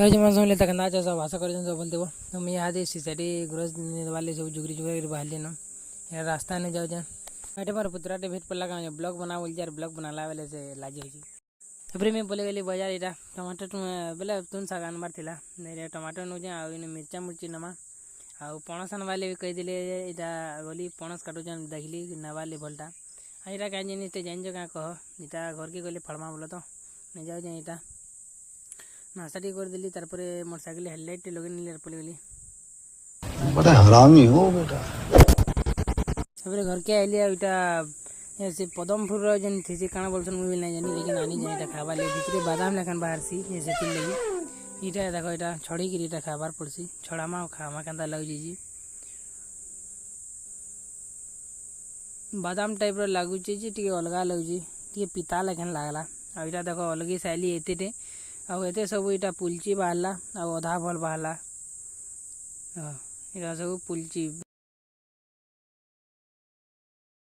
जमान समझले तक ना सब भाषा कर सब बोलते तो मैं यहाँ सोसाइटी ग्रोज वाले सब जुगरी जुगरी बाहर न यार रास्ता नहीं जाऊ एटे मार पुतराटे भेट पड़ला का ब्लॉग बना बोल यार ब्लॉग बनाला बेले से लाज हो तापर मैं बोले गली बाजार यहाँ टमाटर बोले तुन शाग आनबार थिला नहीं टमाटर नौ जाए मिर्चा मुर्ची नमा आउ पणस आनबाले भी कहीदे यहाँ गली पणस काटुचन देखली नबाले भलटा यहाँ क्या जिनिस जान क्या कह यहाँ घर के गली फड़मा बोल तो नहीं जाऊ यहाँ नाश्ता टी करदेली तारपरे मोटरसाइकिल हेडलाइट लगे नहीं पड़े गली बड़ा हरामी हो बेटा। तापर घर के आइली इटा से पदमपुर जेन थी काना बोलसन मुझे नहीं जानी लेकिन आनी जाए खाबार लगे भितर बादाम लेखान बाहर सी से लगी इटा देखो यहाँ छड़ी कर खाबार पड़सी छड़ामा खामा केन्ता लगे बादाम टाइप लगुचे टी अलग लगे टी पिता लेखान लगला आ इटा देखो अलग साइली एते आते सब यहाँ पुलची बाहरला आ अधा भल बाहरला यहाँ सब पुलची।